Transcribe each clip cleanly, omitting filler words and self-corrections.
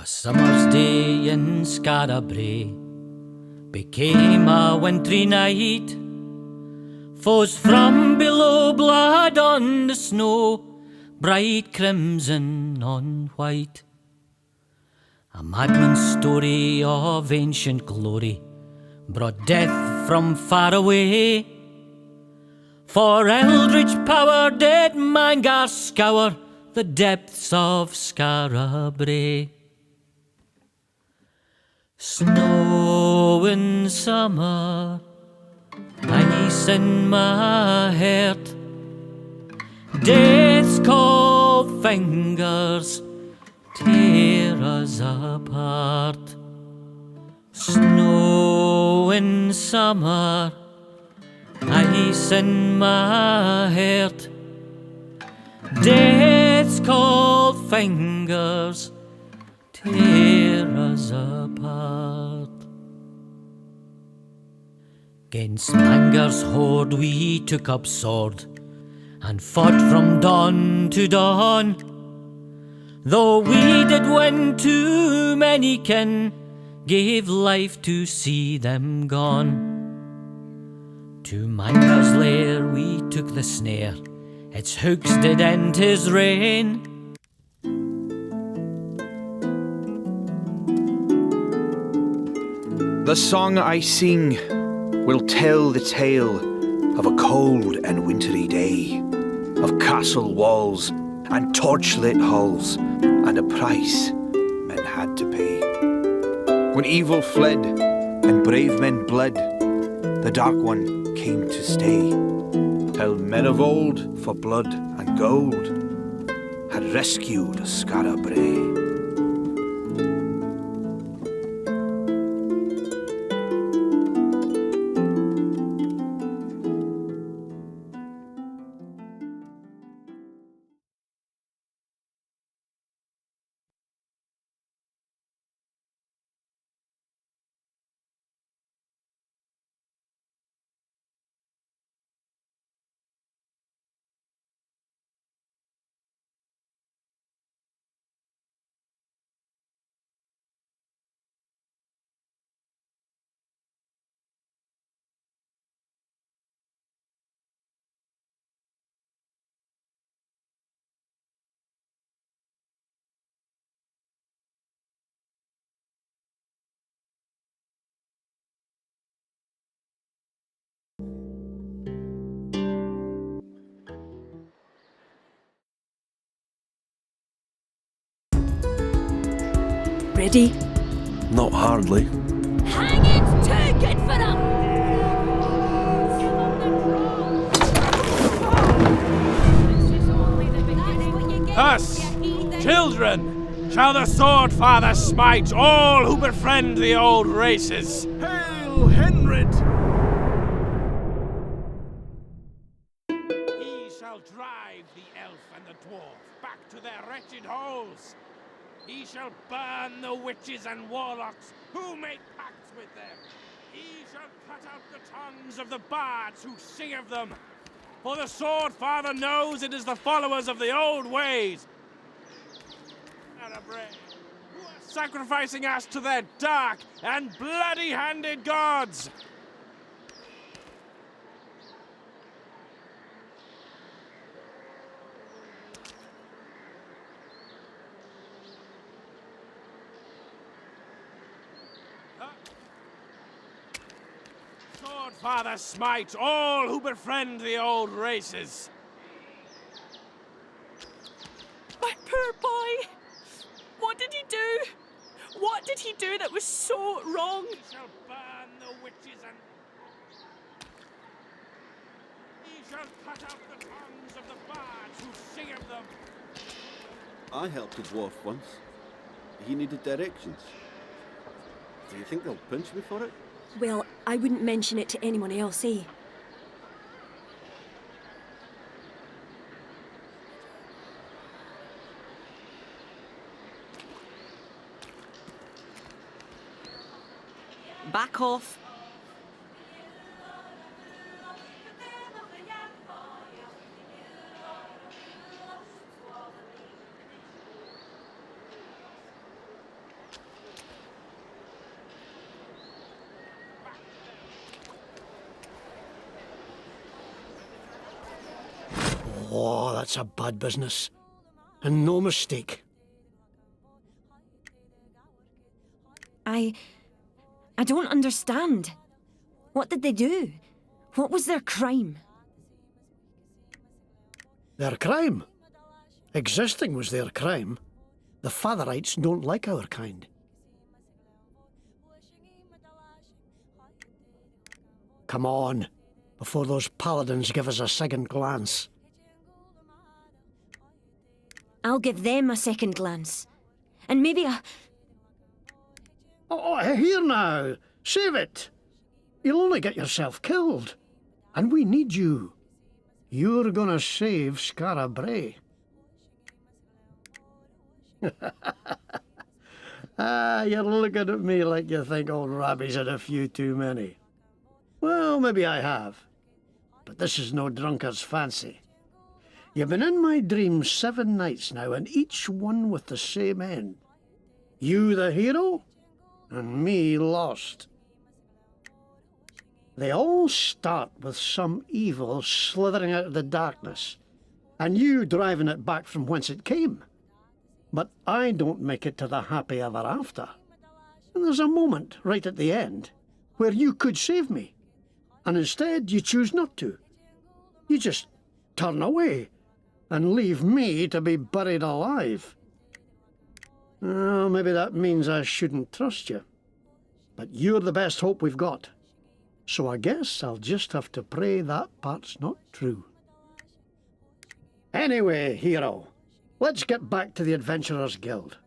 summer's day in Skara Brae became a wintry night. Foes from below blood on the snow, bright crimson on white. A madman's story of ancient glory brought death from far away. For eldritch power did Mangar scour the depths of Skara Brae. Snow in summer, ice in my heart, death's cold fingers tear us apart. Snow in summer, ice in my heart, death's cold fingers tear us apart. 'Gainst Mangar's horde we took up sword and fought from dawn to dawn. Though we did win too many kin, gave life to see them gone. To Mangar's lair we took the snare, its hooks did end his reign. The song I sing will tell the tale of a cold and wintry day, of castle walls and torchlit halls, and a price men had to pay. When evil fled and brave men bled, the Dark One came to stay, till men of old, for blood and gold, had rescued Skara Brae. Ready? Not hardly. Hang it! Too good for them! Thus, children, shall the sword father smite all who befriend the old races. Hail, Henrid! He shall drive the elf and the dwarf back to their wretched holes. He shall burn the witches and warlocks who make pacts with them. He shall cut out the tongues of the bards who sing of them. For the sword father knows it is the followers of the old ways, Skara Brae, who are sacrificing us to their dark and bloody-handed gods. Father smite all who befriend the old races. My poor boy! What did he do? What did he do that was so wrong? He shall burn the witches and... He shall cut out the tongues of the bards who sing of them. I helped a dwarf once. He needed directions. Do you think they'll pinch me for it? Well, I wouldn't mention it to anyone else, eh? Back off. Oh, that's a bad business. And no mistake. I don't understand. What did they do? What was their crime? Their crime? Existing was their crime. The Fatherites don't like our kind. Come on, before those paladins give us a second glance. I'll give them a second glance. And maybe a... Oh, here now! Save it! You'll only get yourself killed. And we need you. You're gonna save Skara Brae. You're looking at me like you think old Rabbie's had a few too many. Well, maybe I have. But this is no drunkard's fancy. You've been in my dreams 7 nights now, and each one with the same end. You the hero, and me lost. They all start with some evil slithering out of the darkness, and you driving it back from whence it came. But I don't make it to the happy ever after. And there's a moment right at the end where you could save me, and instead you choose not to. You just turn away and leave me to be buried alive. Well, maybe that means I shouldn't trust you. But you're the best hope we've got. So I guess I'll just have to pray that part's not true. Anyway, hero, let's get back to the Adventurers Guild.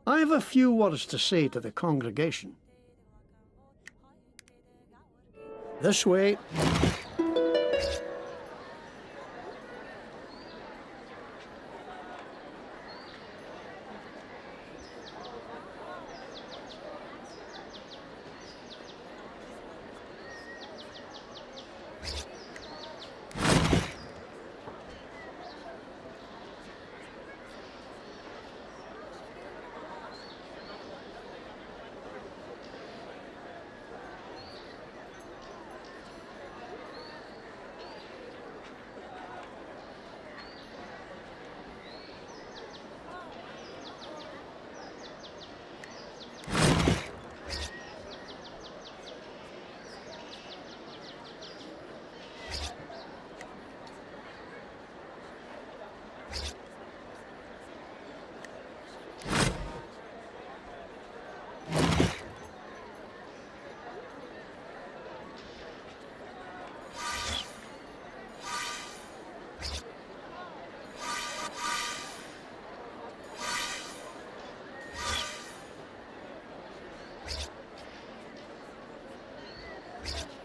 I have a few words to say to the congregation. This way.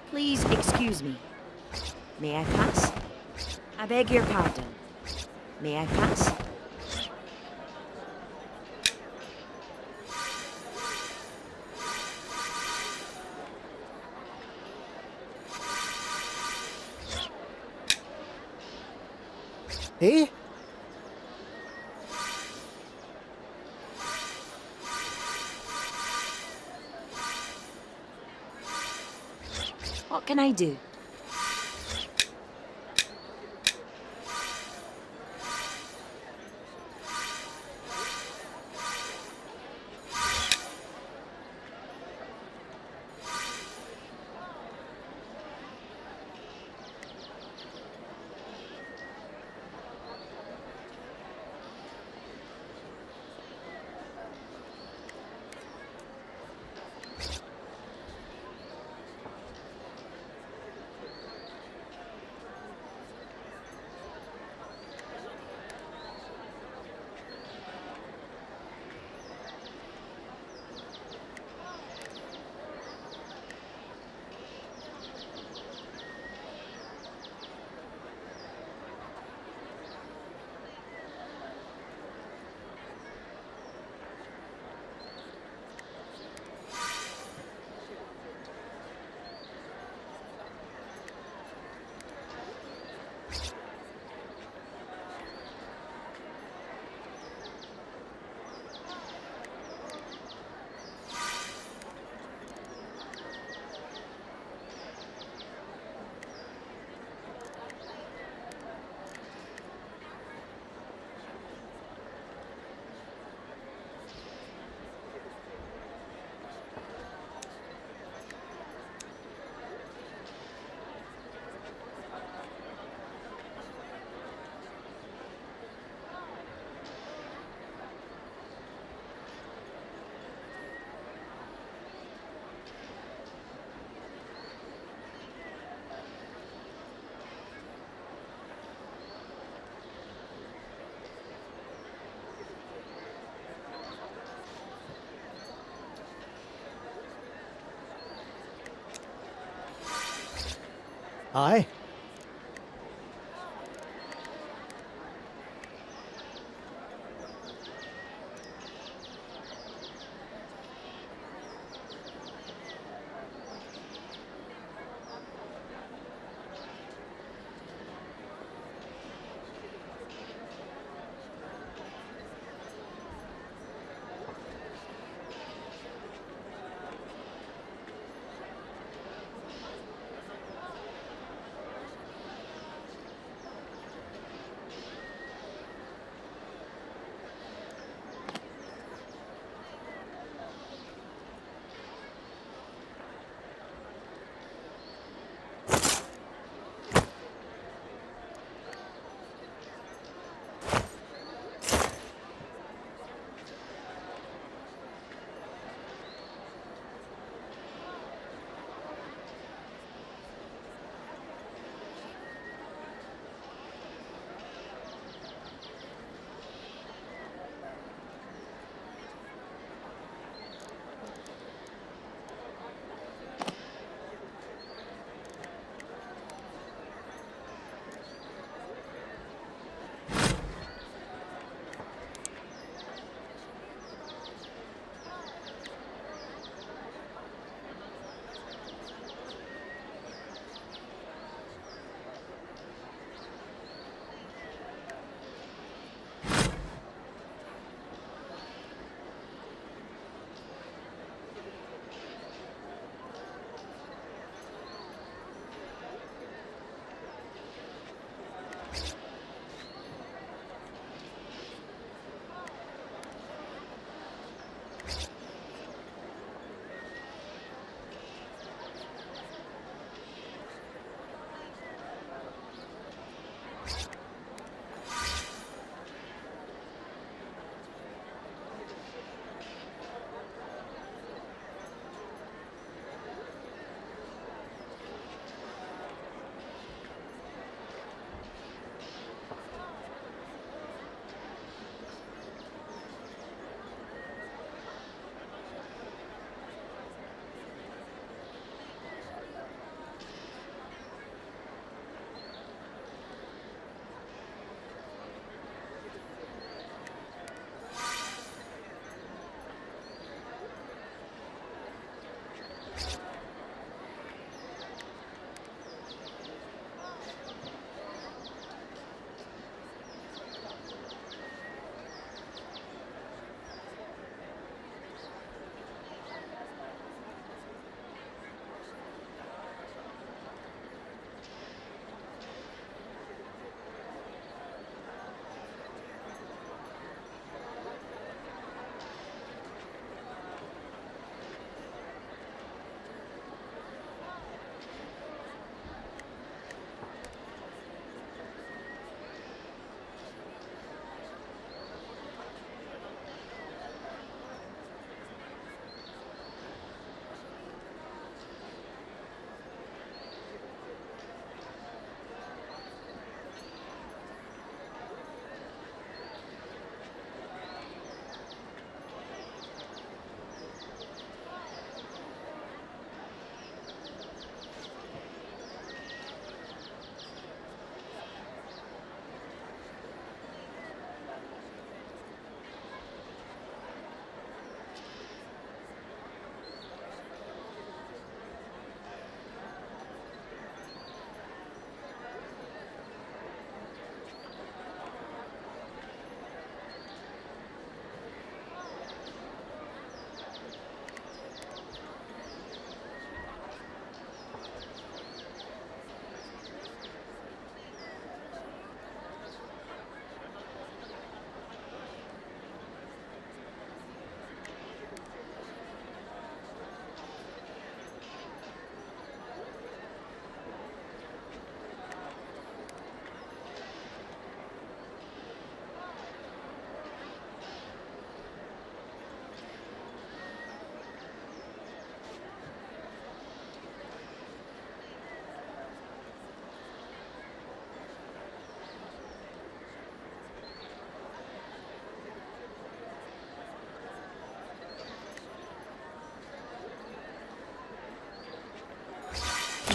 Please excuse me. May I pass? I beg your pardon. May I pass? Eh? What can I do? Aye.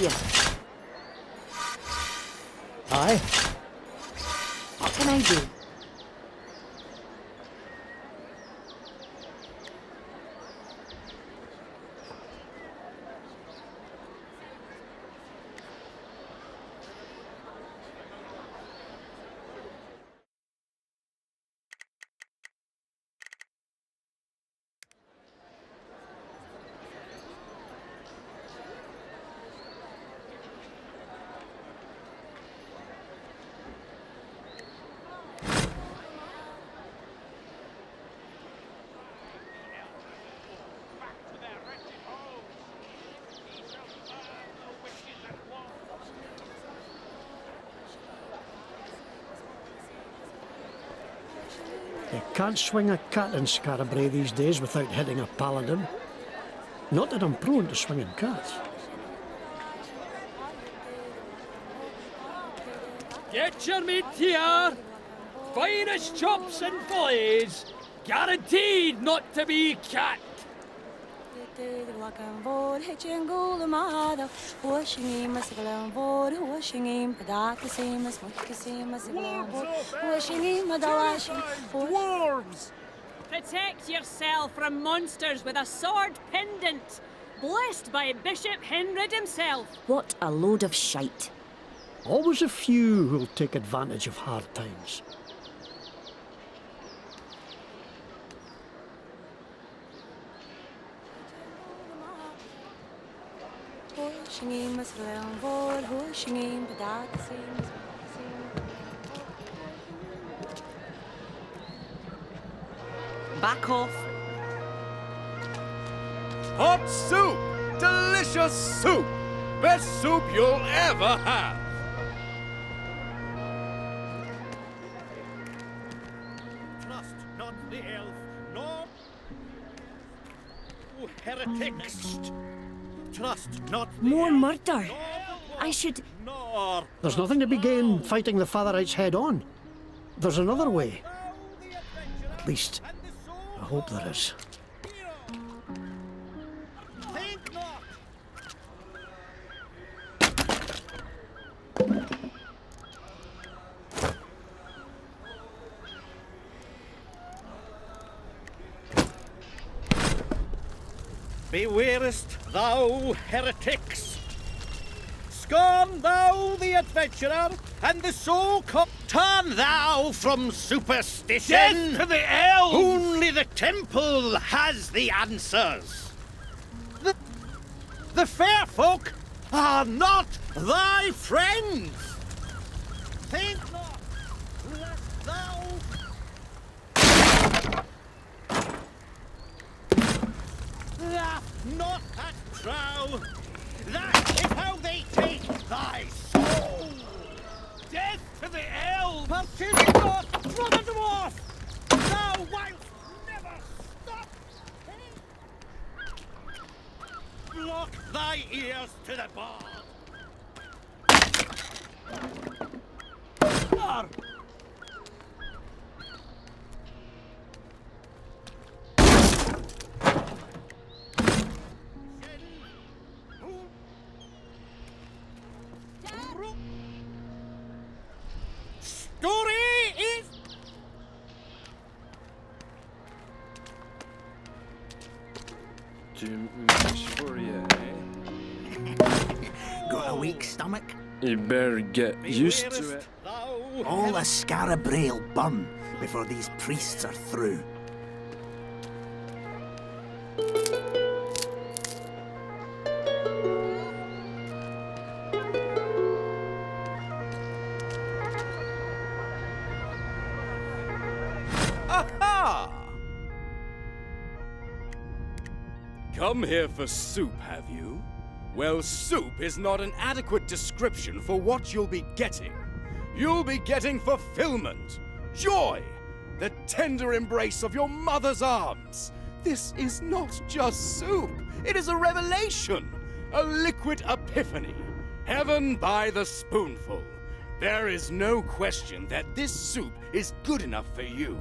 Hier. Aye. What can I do? You can't swing a cat in Skara Brae these days without hitting a paladin. Not that I'm prone to swinging cats. Get your meat here! Finest chops and fillets! Guaranteed not to be cat! Dwarves! Protect yourself from monsters with a sword pendant, blessed by Bishop Henrid himself. What a load of shite. Always a few who'll take advantage of hard times. Back off. Hot soup! Delicious soup! Best soup you'll ever have! Trust not the elf, nor heretics. Trust not the More elf, murder. nor I should... nor There's nothing to be gained fighting the Fatherites head on. There's another way. At least, I hope there is. think not. Bewarest thou heretics? Scorn thou the adventurer and the so-called. Turn thou from superstition. Death to the elves! Only the temple has the answers. The fair folk are not thy friends. Think not, lest thou. Laugh not at trow. That is how they take thy soul. Death to the elves! Pursue not from the dwarf! Thou wilt never stop! Block thy ears to the bard! Ar! Story is... Too much for you, Got a weak stomach? You better get used to it. All the Skara Brae'll burn before these priests are through. Aha! Come here for soup, have you? Well, soup is not an adequate description for what you'll be getting. You'll be getting fulfillment, joy, the tender embrace of your mother's arms. This is not just soup, it is a revelation, a liquid epiphany, heaven by the spoonful. There is no question that this soup is good enough for you.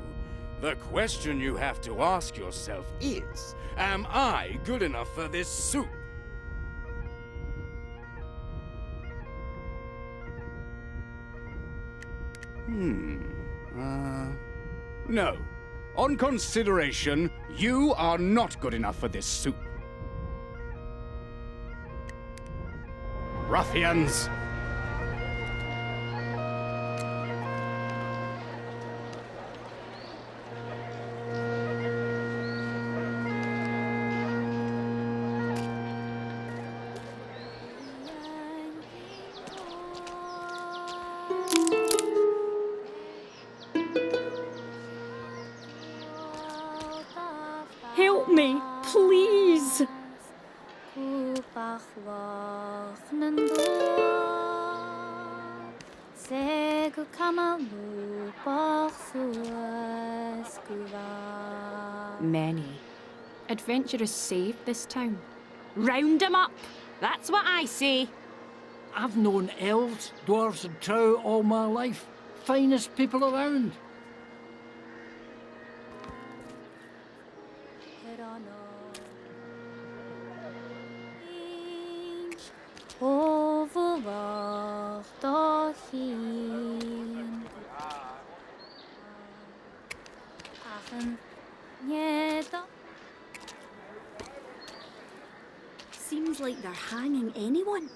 The question you have to ask yourself is, am I good enough for this soup? No. On consideration, you are not good enough for this soup. Ruffians! Help me, please. Many. Adventurers saved this town. Round 'em up. That's what I say. I've known elves, dwarves and trow all my life. Finest people around. Seems like they're hanging anyone.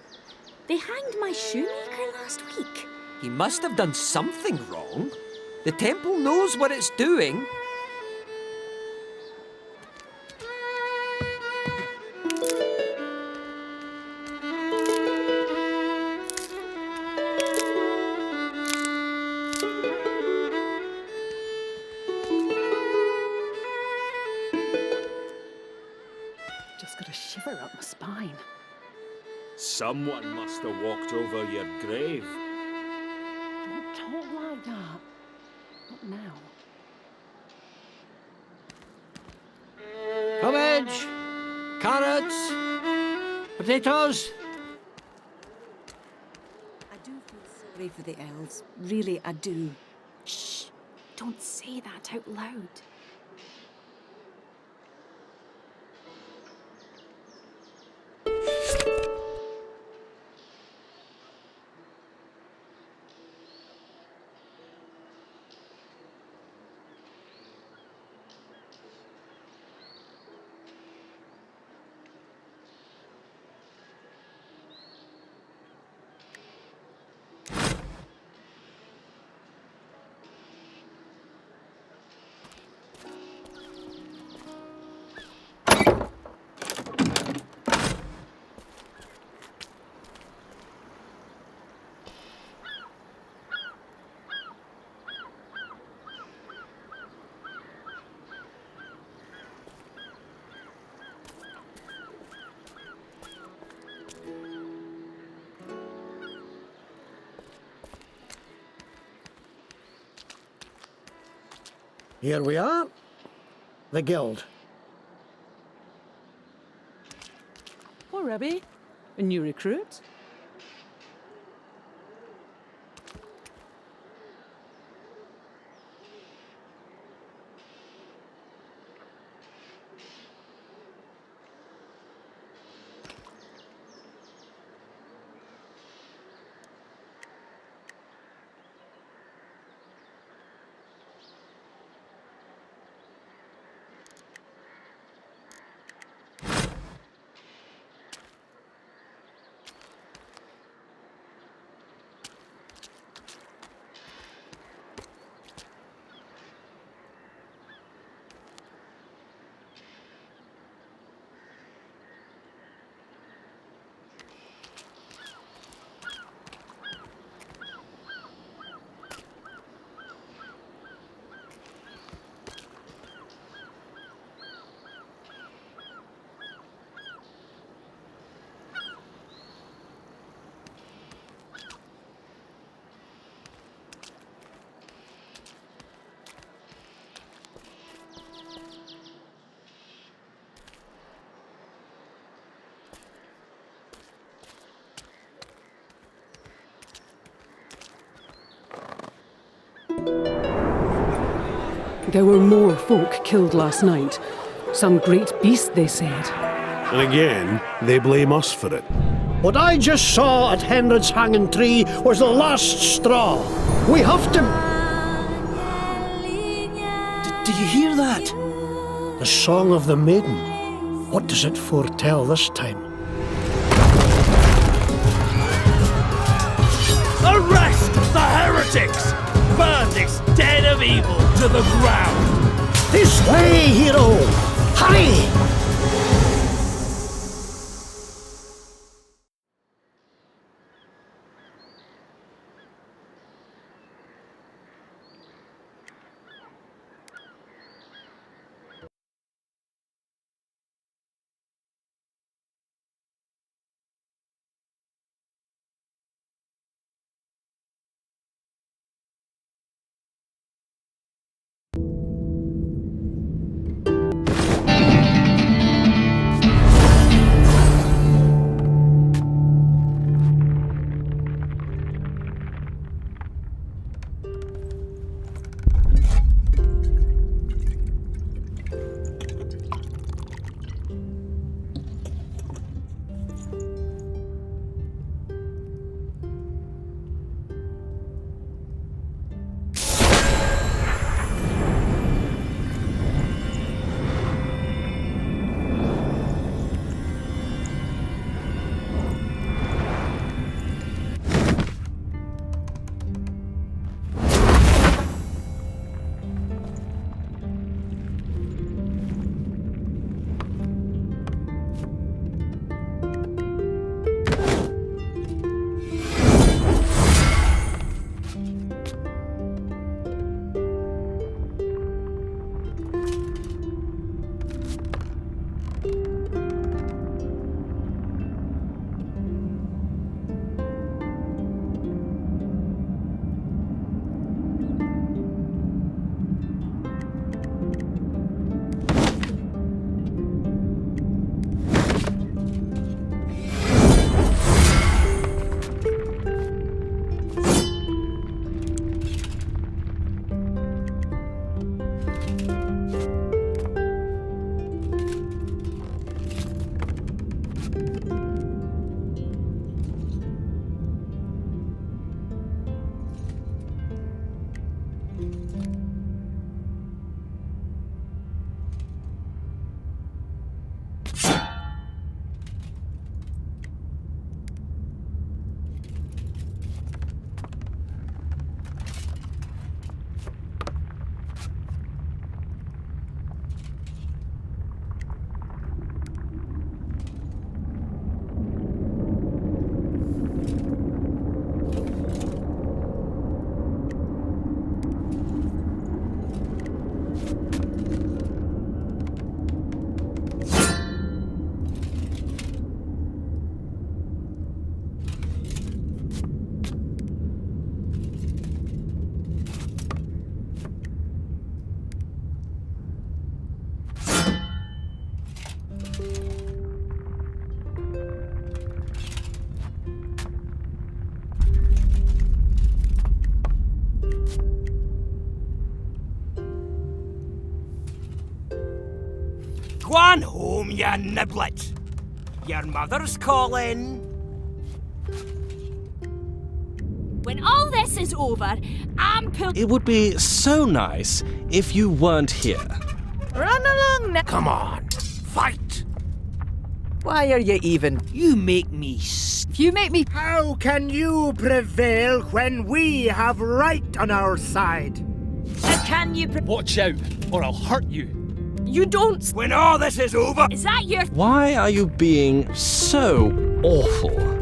They hanged my shoemaker last week. He must have done something wrong. The temple knows what it's doing. Just got a shiver up my spine. Someone must have walked over your grave. Don't talk like that. Not now. Cabbage, carrots, potatoes. I do feel sorry for the elves. Really, I do. Shh! Don't say that out loud. Here we are, the guild. Oh, Rebbe, a new recruit? There were more folk killed last night. Some great beast, they said. And again, they blame us for it. What I just saw at Henred's hanging tree was the last straw. We have to Do you hear that? The song of the maiden. What does it foretell this time? Arrest the heretics! Burn this den of evil to the ground! This way, hero! Hurry! Go on home, you niblet. Your mother's calling. When all this is over, I'm It would be so nice if you weren't here. Run along now. Come on, fight. Why are you even? You make me You make me. How can you prevail when we have right on our side? Can you? Watch out, or I'll hurt you. You don't. When all this is over. Is that your... Why are you being so awful?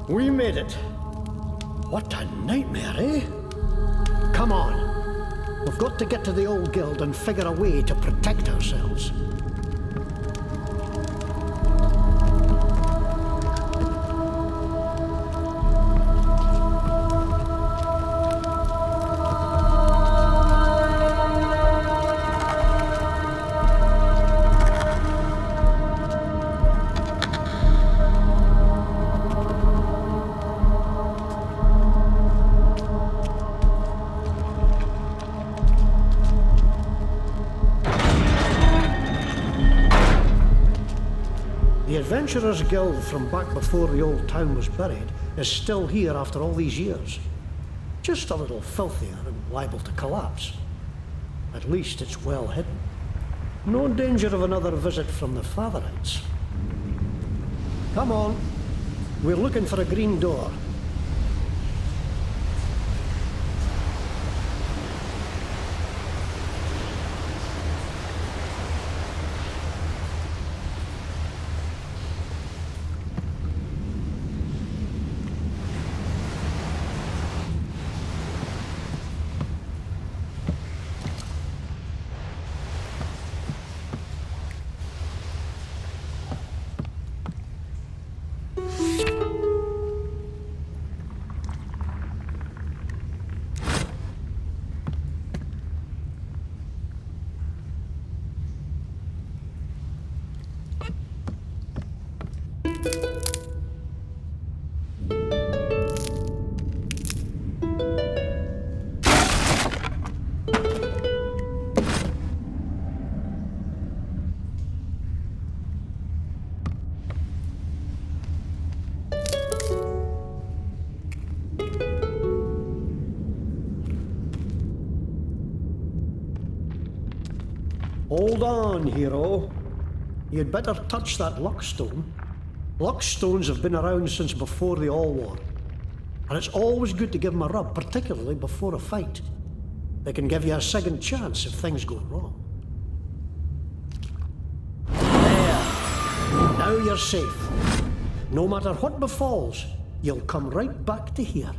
We made it. What a nightmare, eh? Come on. We've got to get to the old guild and figure a way to protect ourselves. The Adventurers Guild from back before the old town was buried is still here after all these years. Just a little filthier and liable to collapse. At least it's well hidden. No danger of another visit from the Fatherites. Come on, we're looking for a green door. Hold on, hero. You'd better touch that luckstone. Luckstones have been around since before the All War. And it's always good to give them a rub, particularly before a fight. They can give you a second chance if things go wrong. There. Now you're safe. No matter what befalls, you'll come right back to here.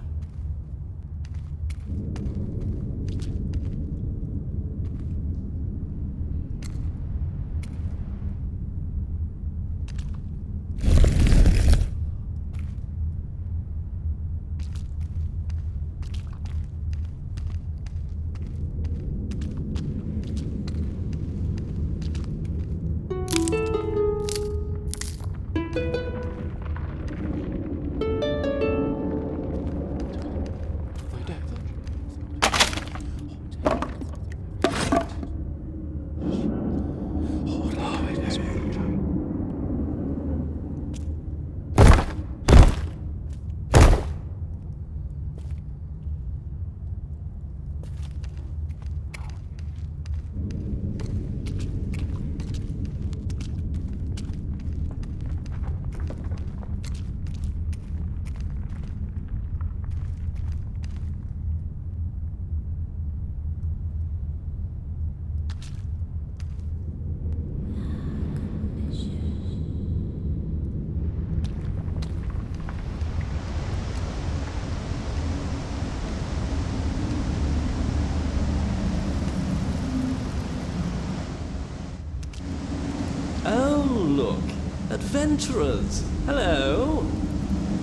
Adventurers! Hello!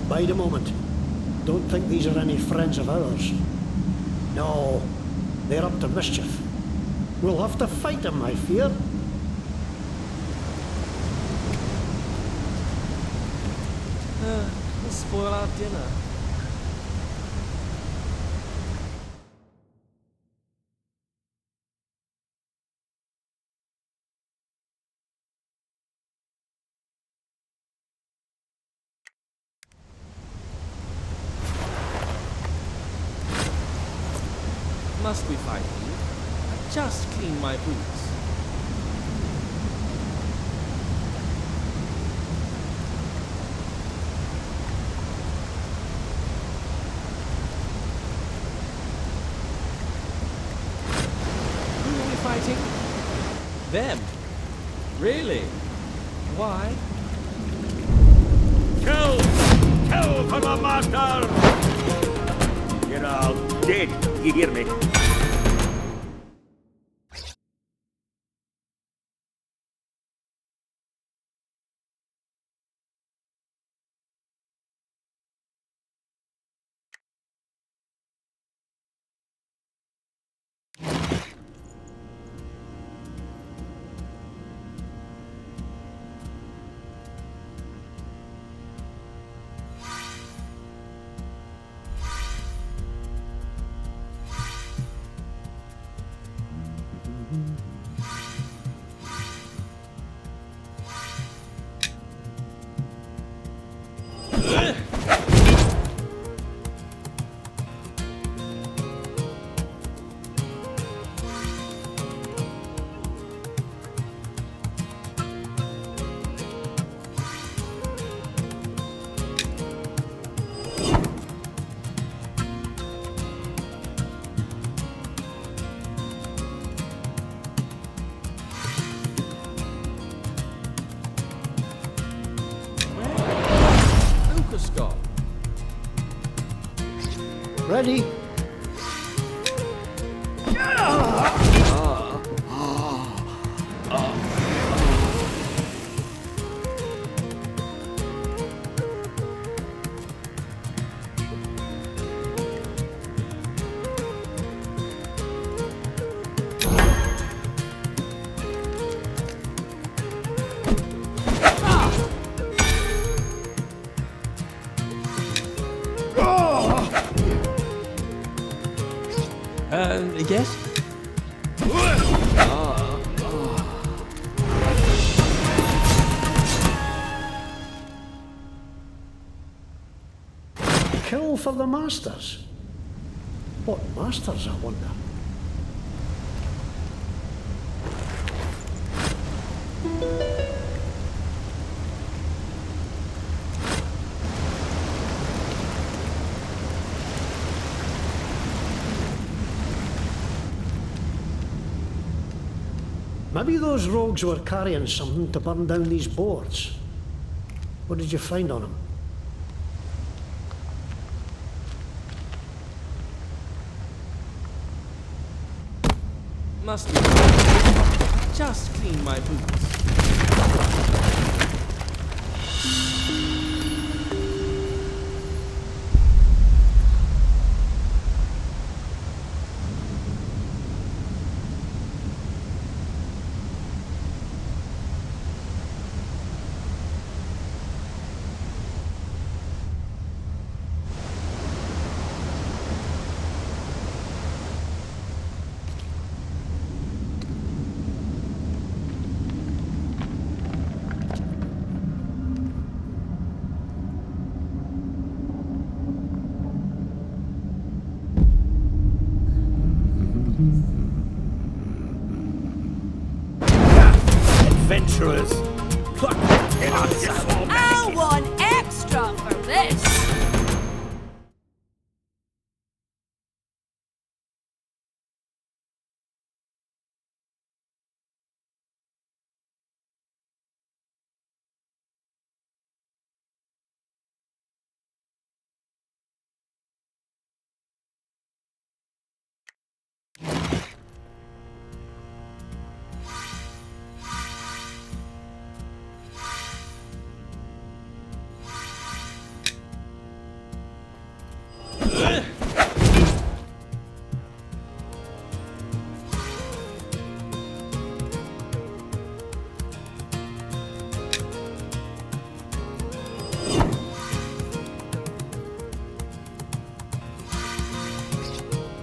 Bide a moment. Don't think these are any friends of ours. No, they're up to mischief. We'll have to fight them, I fear. We'll spoil our dinner. Must we fight you? I just clean my boots. Who are we fighting? Them? Really? Why? Kill! Kill for the master! You're all dead, you hear me? Ready? Yes? Kill for the masters. What masters, I wonder? Maybe those rogues were carrying something to burn down these boards. What did you find on them? Must be. Just clean my boots. Adventurers! I'll want extra for this!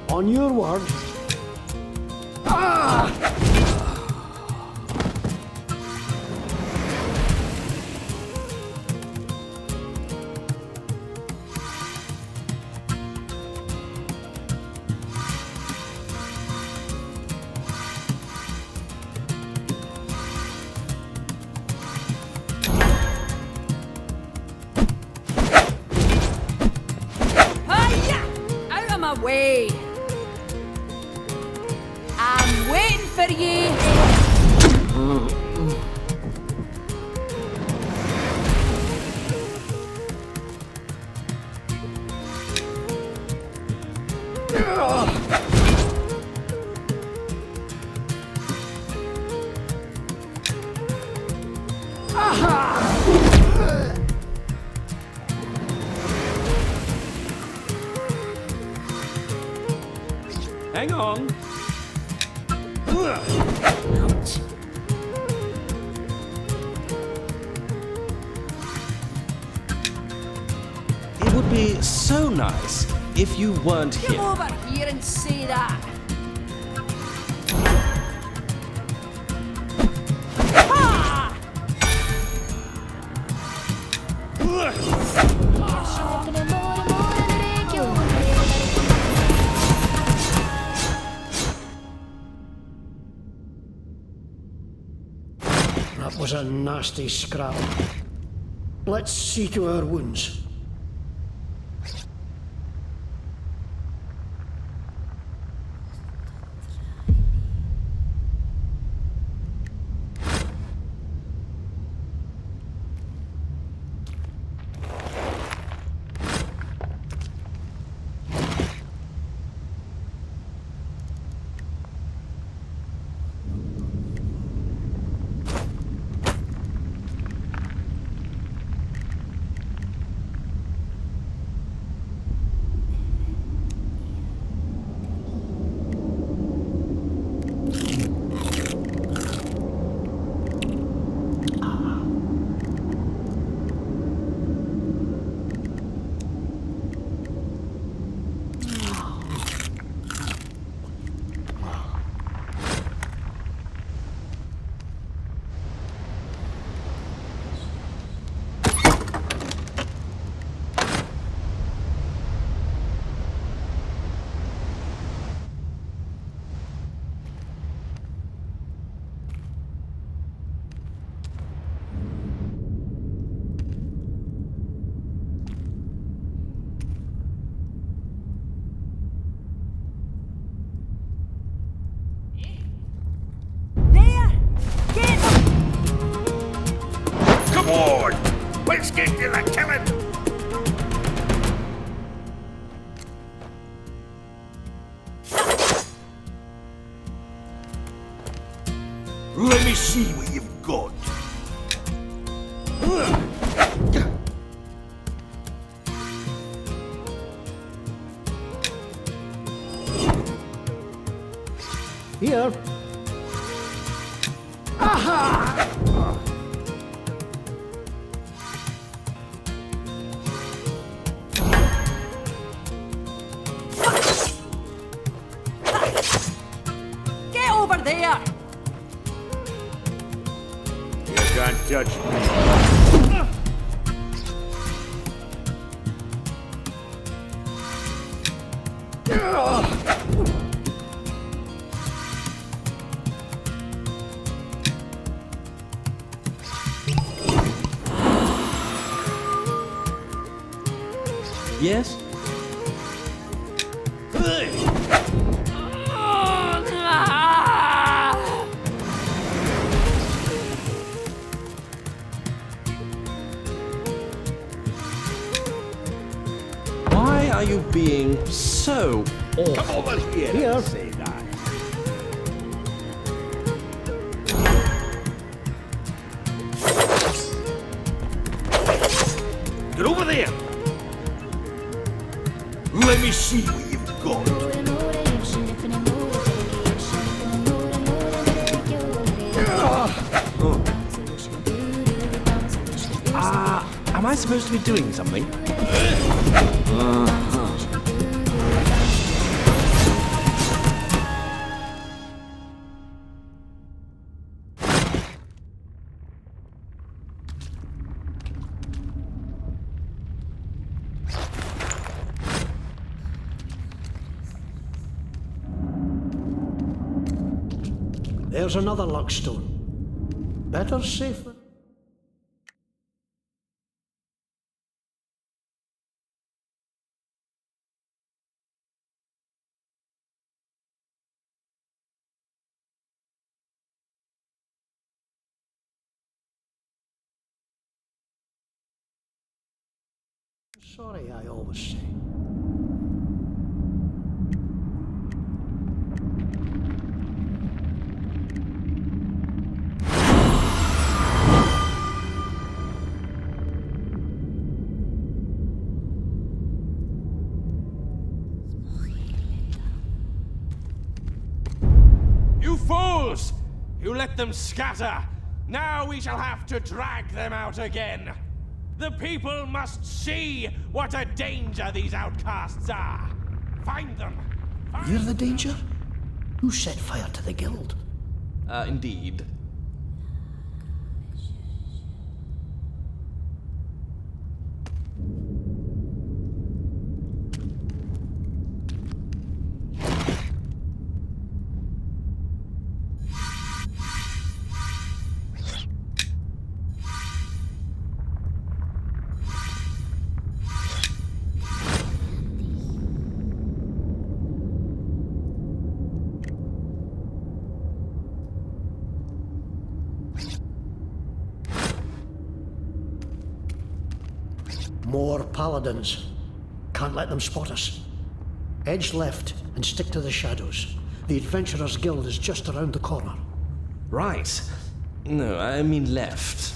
On your word. Ah! away. I'm waiting for ye. Hang on. It would be so nice if you weren't Come here. over here and say that. Ha! That was a nasty scrap. Let's see to our wounds. Come on! Let's get to the killing! Let me see what you've got. Here. Aha! Get over there! You can't touch me. Yes? Why are you being so awful? Come over here and say that. Get over there! Let me see what you've got. Am I supposed to be doing something? There's another luckstone. Better safe than... Sorry, I always say. You fools! You let them scatter! Now we shall have to drag them out again! The people must see what a danger these outcasts are! Find them! You're the danger? Who set fire to the guild? Indeed. More paladins. Can't let them spot us. Edge left and stick to the shadows. The Adventurers Guild is just around the corner. Right. No, I mean left.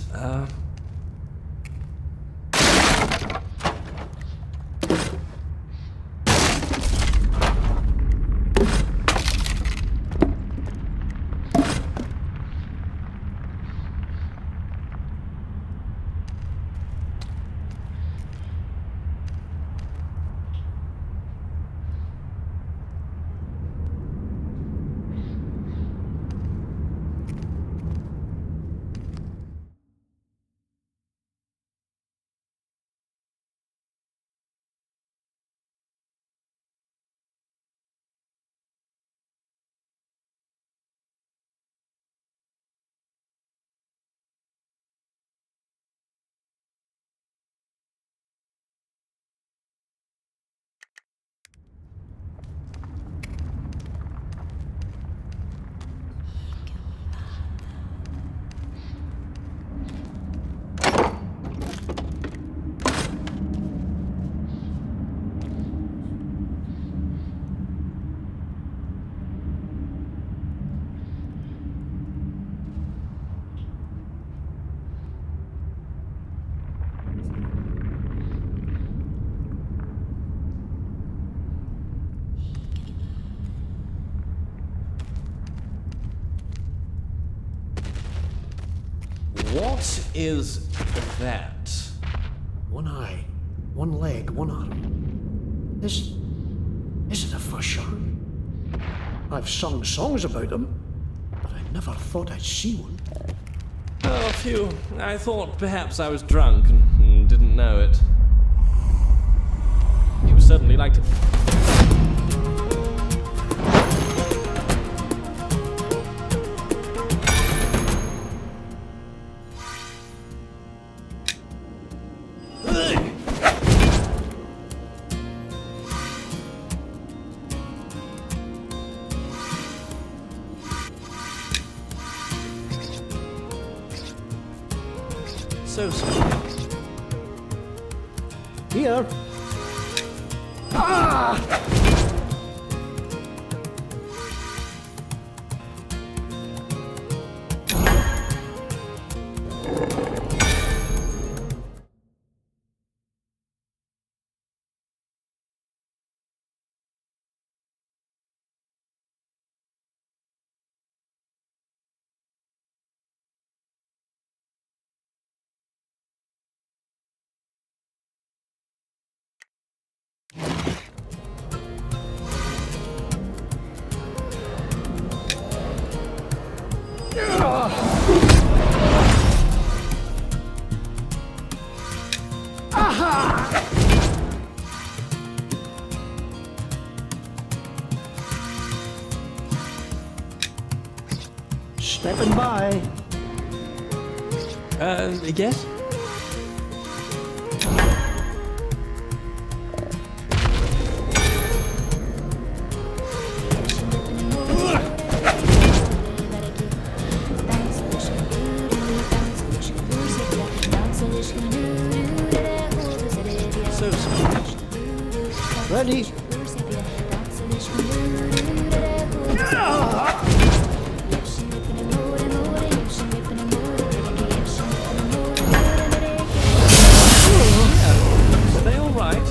What is that? One eye, one leg, one arm. Is it a fish shark? I've sung songs about them, but I never thought I'd see one. Oh, phew. I thought perhaps I was drunk and didn't know it. You would certainly like to... So sweet. Here. Ah! Stepping by. Yes? So sweet. ready. Are they all right?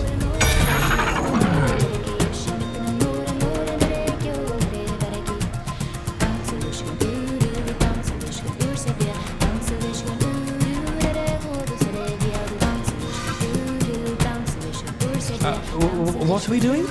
What are we doing?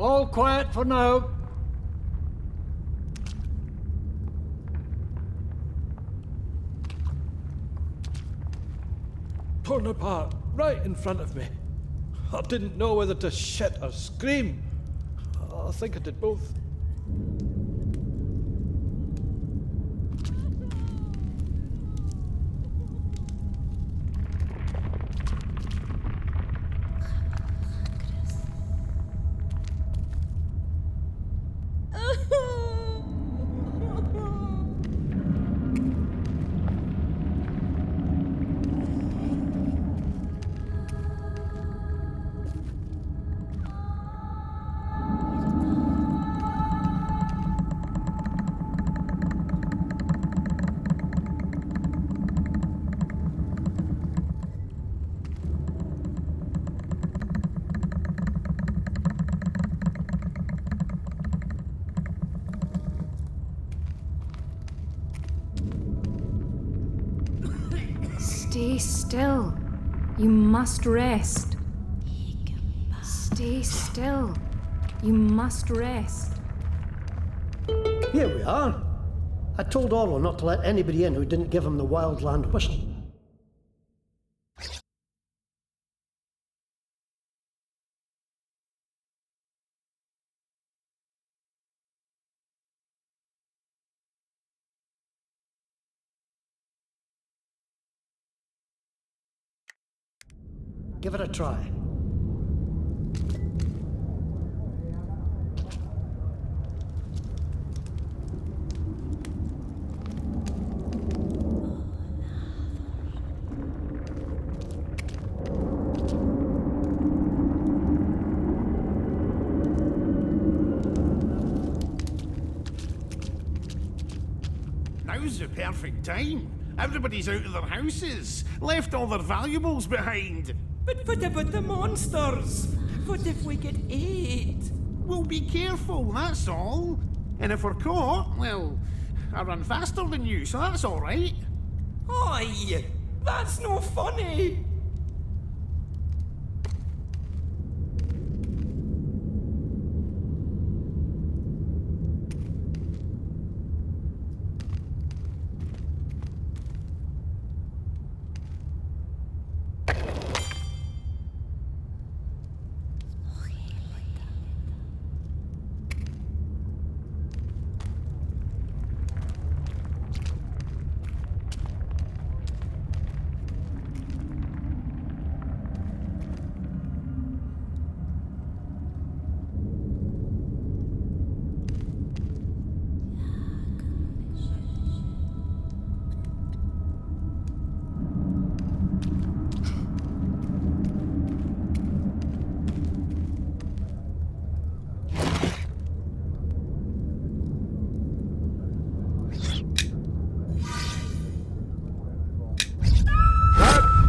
All quiet for now. Torn apart, right in front of me. I didn't know whether to shit or scream. I think I did both. Stay still. You must rest. Stay still. You must rest. Here we are. I told Orlo not to let anybody in who didn't give him the wildland whistle. Give it a try. Now's the perfect time. Everybody's out of their houses, left all their valuables behind. But what about the monsters? What if we get ate? We'll be careful, that's all. And if we're caught, well, I run faster than you, so that's all right. Aye, that's no funny.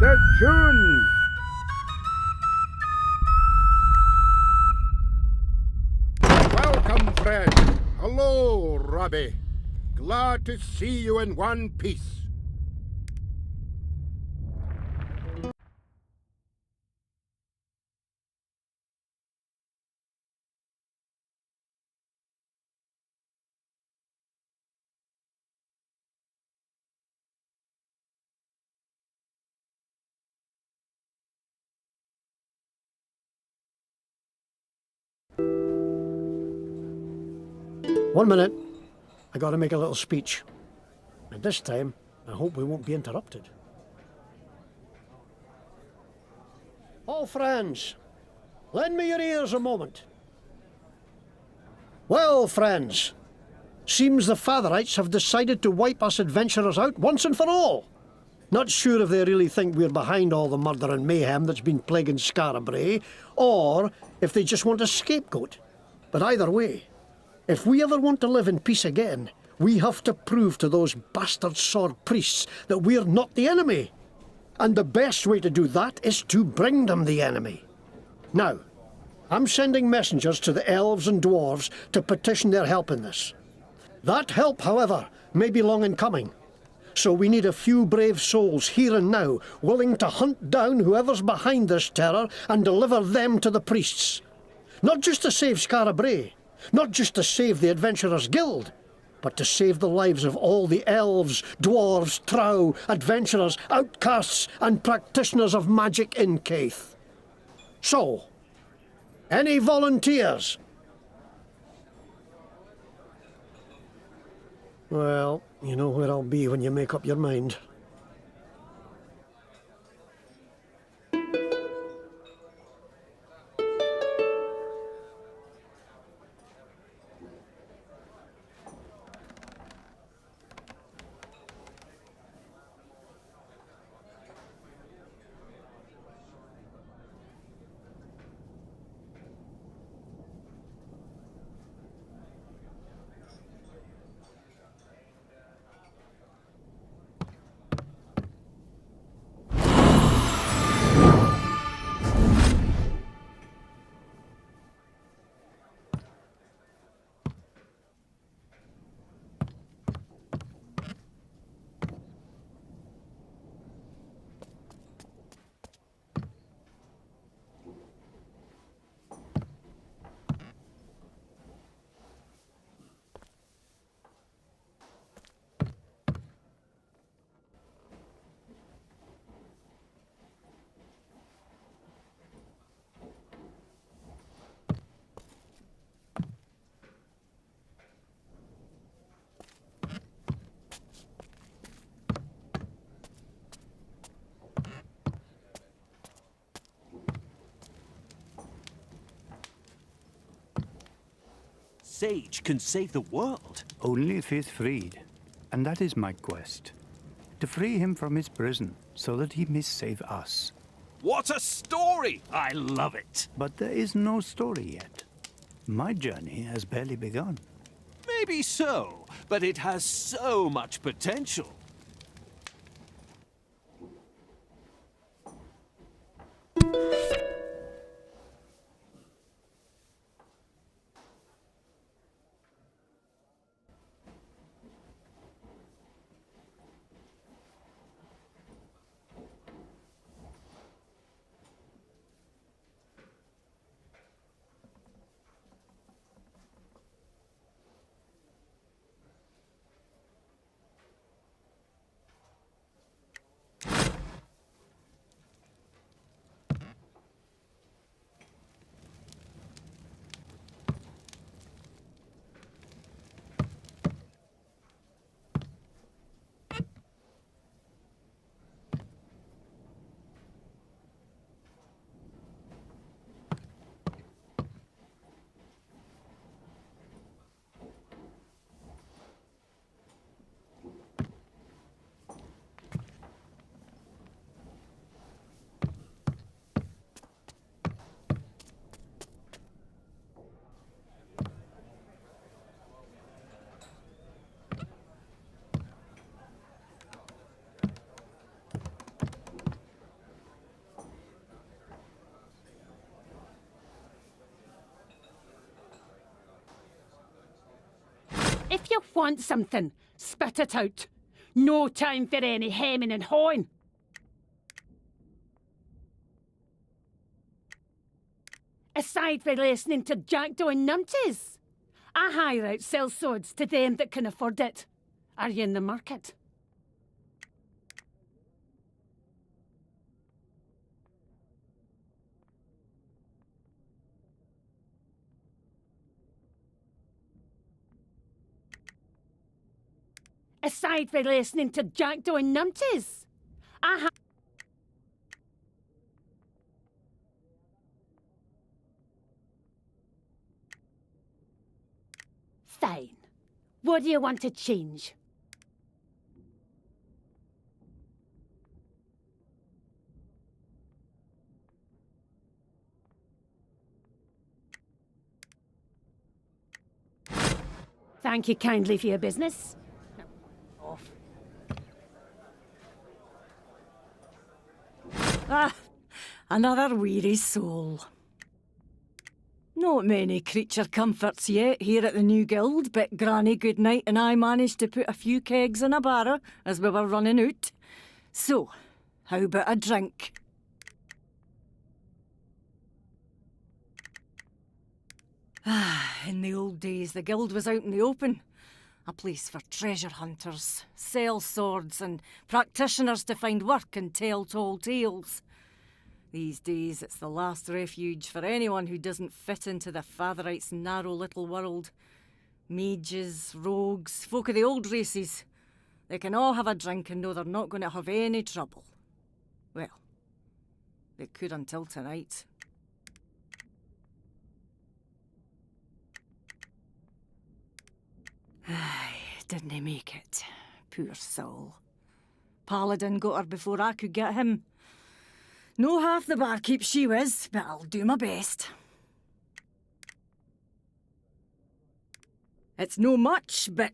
The tune! Welcome, friend. Hello, Robbie. Glad to see you in one piece. One minute. I gotta make a little speech. And this time, I hope we won't be interrupted. All friends, lend me your ears a moment. Well, friends, seems the Fatherites have decided to wipe us adventurers out once and for all. Not sure if they really think we're behind all the murder and mayhem that's been plaguing Skara Brae, or if they just want a scapegoat. But either way, if we ever want to live in peace again, we have to prove to those bastard sword priests that we're not the enemy. And the best way to do that is to bring them the enemy. Now, I'm sending messengers to the elves and dwarves to petition their help in this. That help, however, may be long in coming. So we need a few brave souls here and now, willing to hunt down whoever's behind this terror and deliver them to the priests. Not just to save Skara Brae, not just to save the Adventurers Guild, but to save the lives of all the elves, dwarves, trow, adventurers, outcasts, and practitioners of magic in Caith. So, any volunteers? Well, you know where I'll be when you make up your mind. sage can save the world. Only if he is freed. And that is my quest. To free him from his prison, so that he may save us. What a story! I love it. But there is no story yet. My journey has barely begun. Maybe so, but it has so much potential. If you want something, spit it out. No time for any hemming and hawing. Aside from listening to jackdaw and numpties, I hire out sell swords to them that can afford it. Are you in the market? Aside from listening to jackdaw and numpties, Fine. What do you want to change? Thank you kindly for your business. Off. Ah, another weary soul. Not many creature comforts yet here at the new guild, but Granny Goodnight and I managed to put a few kegs in a barrow as we were running out. So, how about a drink? Ah, in the old days, the guild was out in the open. A place for treasure hunters, sell swords, and practitioners to find work and tell tall tales. These days, it's the last refuge for anyone who doesn't fit into the Fatherite's narrow little world. Mages, rogues, folk of the old races. They can all have a drink and know they're not going to have any trouble. Well, they could until tonight. Aye, didn't he make it? Poor soul. Paladin got her before I could get him. No half the barkeep she was, but I'll do my best. It's no much, but...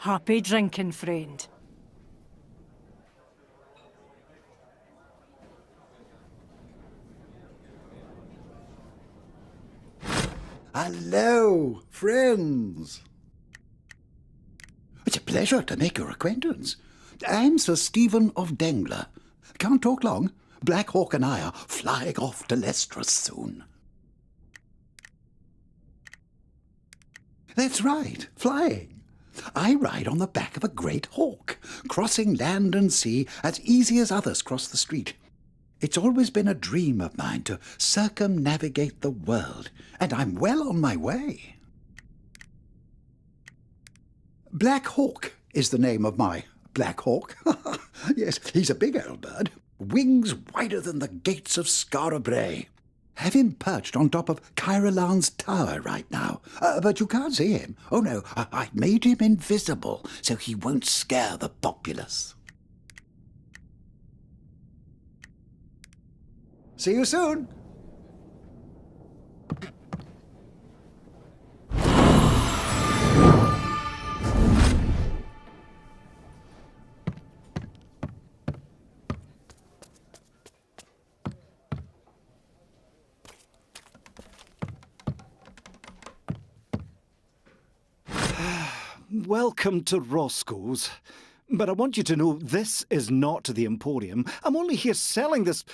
Happy drinking, friend. Hello, friends. It's a pleasure to make your acquaintance. I'm Sir Stephen of Dengler. Can't talk long. Black Hawk and I are flying off to Leicester soon. That's right, flying. I ride on the back of a great hawk, crossing land and sea as easy as others cross the street. It's always been a dream of mine to circumnavigate the world, and I'm well on my way. Black Hawk is the name of my Black Hawk. Yes, he's a big old bird. Wings wider than the gates of Skara Brae. Have him perched on top of Caerleon's tower right now. But you can't see him. Oh no, I made him invisible so he won't scare the populace. See you soon. Welcome to Roscoe's. But I want you to know this is not the Emporium. I'm only here selling this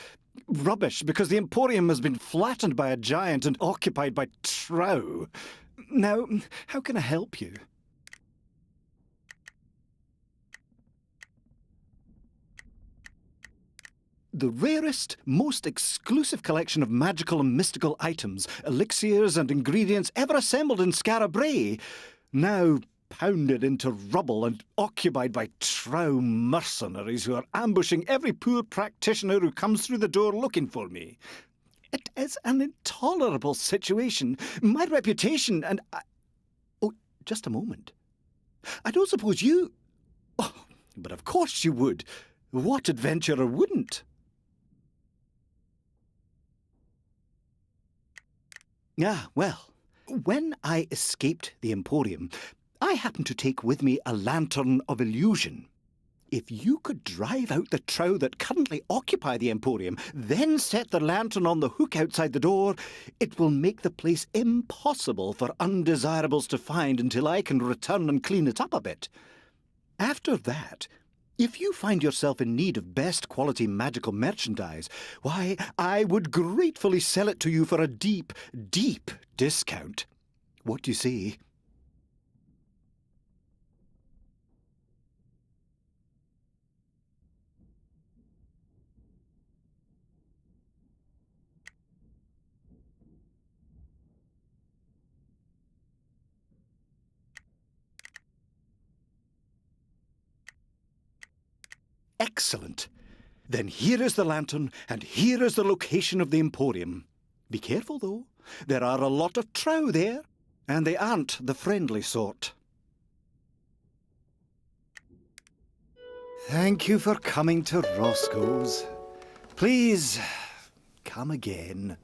rubbish because the Emporium has been flattened by a giant and occupied by trow. Now, how can I help you? The rarest, most exclusive collection of magical and mystical items, elixirs and ingredients ever assembled in Skara Brae, now pounded into rubble and occupied by trow mercenaries who are ambushing every poor practitioner who comes through the door looking for me. It is an intolerable situation. My reputation and... Oh, just a moment. I don't suppose you... Oh, but of course you would. What adventurer wouldn't? Ah, well, when I escaped the Emporium, I happened to take with me a lantern of illusion. If you could drive out the trow that currently occupy the Emporium, then set the lantern on the hook outside the door, it will make the place impossible for undesirables to find until I can return and clean it up a bit. After that, if you find yourself in need of best quality magical merchandise, why, I would gratefully sell it to you for a deep, deep discount. What do you say? Excellent. Then here is the lantern, and here is the location of the Emporium. Be careful, though. There are a lot of trow there, and they aren't the friendly sort. Thank you for coming to Roscoe's. Please, come again.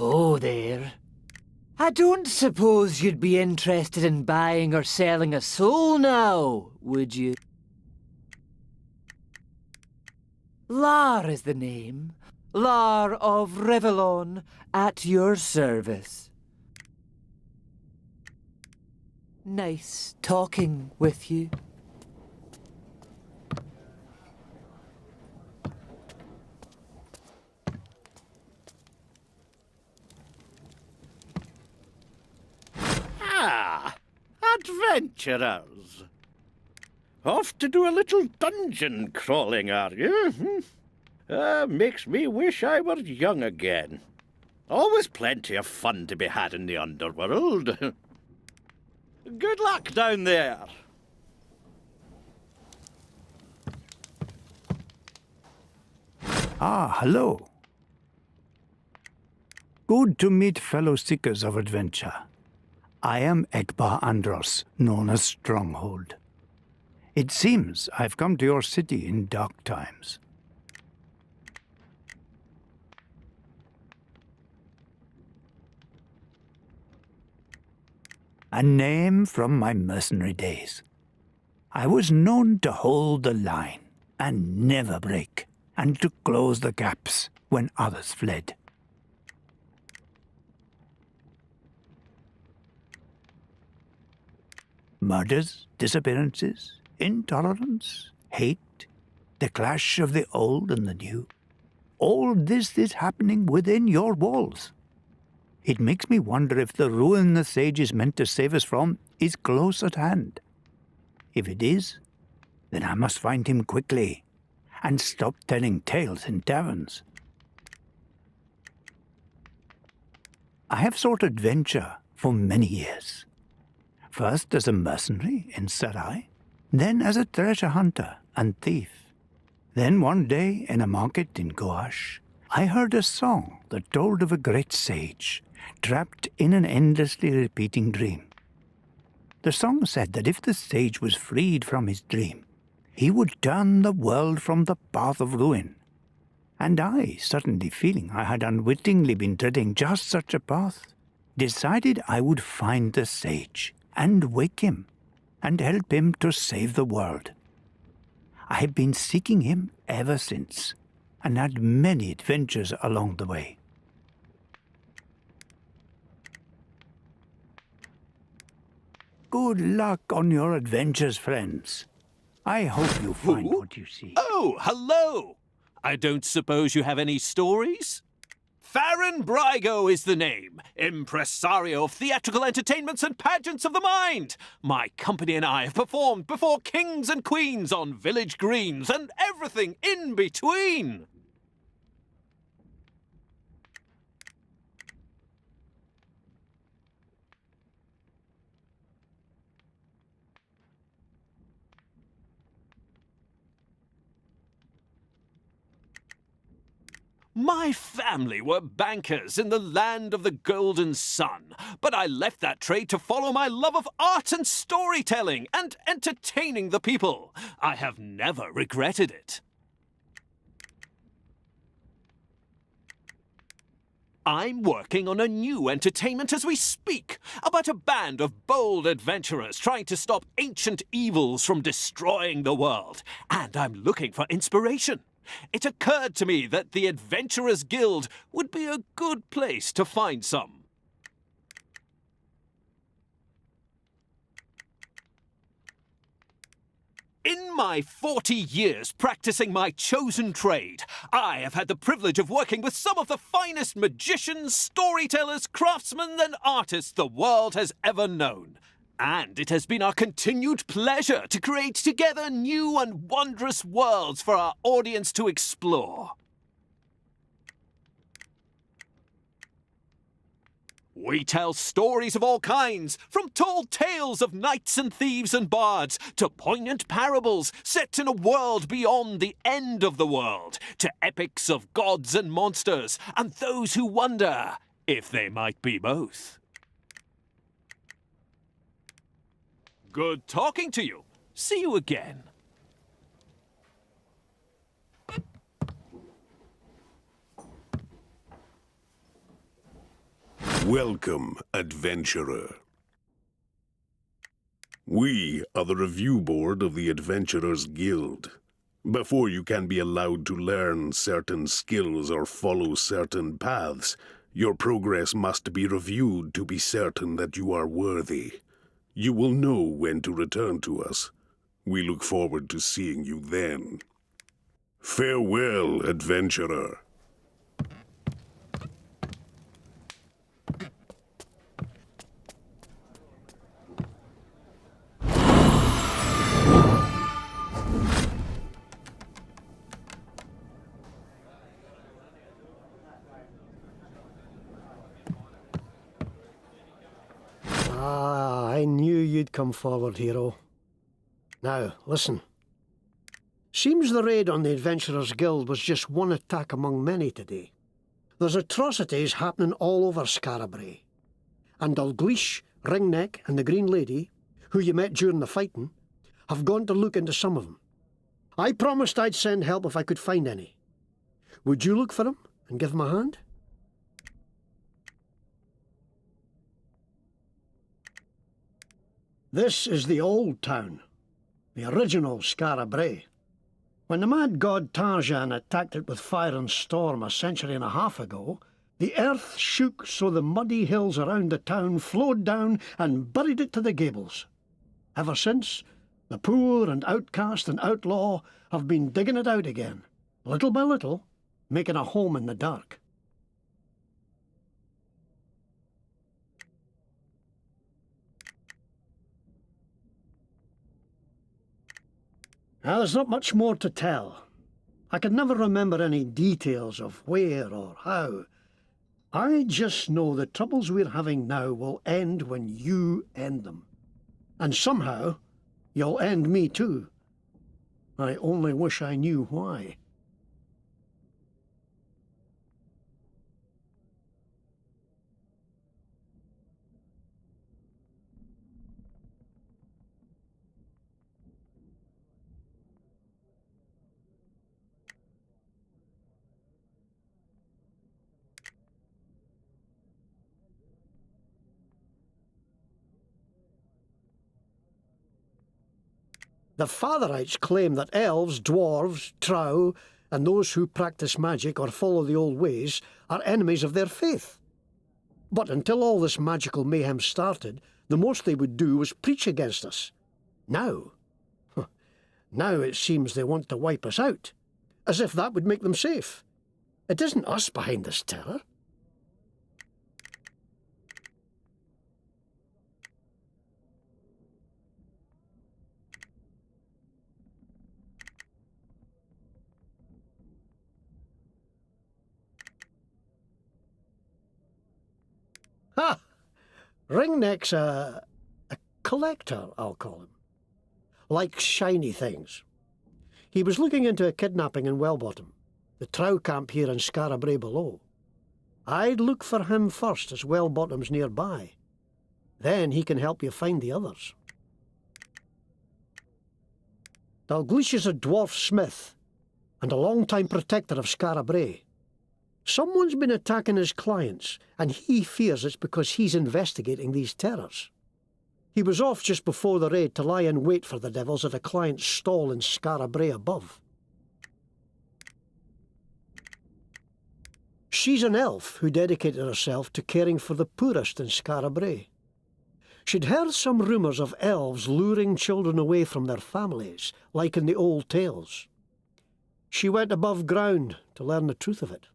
Oh, there. I don't suppose you'd be interested in buying or selling a soul now, would you? Lar is the name. Lar of Revellon, at your service. Nice talking with you. Ah, adventurers. Off to do a little dungeon crawling, are you? Makes me wish I were young again. Always plenty of fun to be had in the underworld. Good luck down there. Ah, hello. Good to meet fellow seekers of adventure. I am Ekbar Andros, known as Stronghold. It seems I've come to your city in dark times. a name from my mercenary days. I was known to hold the line and never break, and to close the gaps when others fled. Murders, disappearances, intolerance, hate, the clash of the old and the new. All this is happening within your walls. It makes me wonder if the ruin the sage is meant to save us from is close at hand. If it is, then I must find him quickly and stop telling tales in taverns. I have sought adventure for many years. First as a mercenary in Celé, then as a treasure hunter and thief. Then one day in a market in Gouache, I heard a song that told of a great sage trapped in an endlessly repeating dream. The song said that if the sage was freed from his dream, he would turn the world from the path of ruin. And I, suddenly feeling I had unwittingly been treading just such a path, decided I would find the sage and wake him and help him to save the world. I have been seeking him ever since and had many adventures along the way. Good luck on your adventures, friends. I hope you find what you seek. Oh, hello! I don't suppose you have any stories? Farron Brygo is the name, impresario of theatrical entertainments and pageants of the mind. My company and I have performed before kings and queens on village greens and everything in between. My family were bankers in the land of the golden sun, but I left that trade to follow my love of art and storytelling and entertaining the people. I have never regretted it. I'm working on a new entertainment as we speak, about a band of bold adventurers trying to stop ancient evils from destroying the world, and I'm looking for inspiration. It occurred to me that the Adventurers Guild would be a good place to find some. In my 40 years practicing my chosen trade, I have had the privilege of working with some of the finest magicians, storytellers, craftsmen, and artists the world has ever known. And it has been our continued pleasure to create together new and wondrous worlds for our audience to explore. We tell stories of all kinds, from tall tales of knights and thieves and bards, to poignant parables set in a world beyond the end of the world, to epics of gods and monsters, and those who wonder if they might be both. Good talking to you. See you again. Welcome, adventurer. We are the review board of the Adventurers Guild. Before you can be allowed to learn certain skills or follow certain paths, your progress must be reviewed to be certain that you are worthy. You will know when to return to us. We look forward to seeing you then. Farewell, adventurer. I knew you'd come forward, hero. Now, listen. Seems the raid on the Adventurers Guild was just one attack among many today. There's atrocities happening all over Skara Brae. And Dalgleish, Ringneck and the Green Lady, who you met during the fighting, have gone to look into some of them. I promised I'd send help if I could find any. Would you look for them and give them a hand? This is the old town, the original Skara Brae. When the mad god Tarzan attacked it with fire and storm a century and a half ago, the earth shook so the muddy hills around the town flowed down and buried it to the gables. Ever since, the poor and outcast and outlaw have been digging it out again, little by little, making a home in the dark. Now, there's not much more to tell. I can never remember any details of where or how. I just know the troubles we're having now will end when you end them. And somehow, you'll end me too. I only wish I knew why. The Fatherites claim that elves, dwarves, trow, and those who practice magic or follow the old ways are enemies of their faith. But until all this magical mayhem started, the most they would do was preach against us. Now it seems they want to wipe us out, as if that would make them safe. It isn't us behind this terror. Ha! Ringneck's a collector, I'll call him. Likes shiny things. He was looking into a kidnapping in Wellbottom, the trow camp here in Skara Brae below. I'd look for him first, as Wellbottom's nearby. Then he can help you find the others. Dalgleish is a dwarf smith and a long-time protector of Skara Brae. Someone's been attacking his clients, and he fears it's because he's investigating these terrors. He was off just before the raid to lie in wait for the devils at a client's stall in Skara Brae above. She's an elf who dedicated herself to caring for the poorest in Skara Brae. She'd heard some rumours of elves luring children away from their families, like in the old tales. She went above ground to learn the truth of it.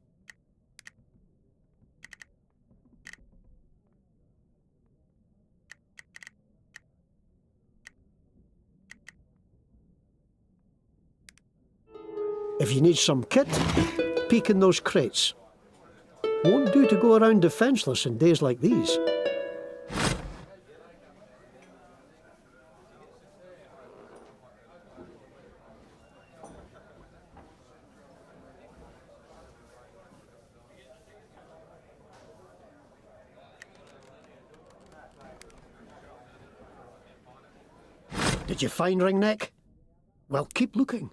If you need some kit, peek in those crates. Won't do to go around defenceless in days like these. Did you find Ringneck? Well, keep looking.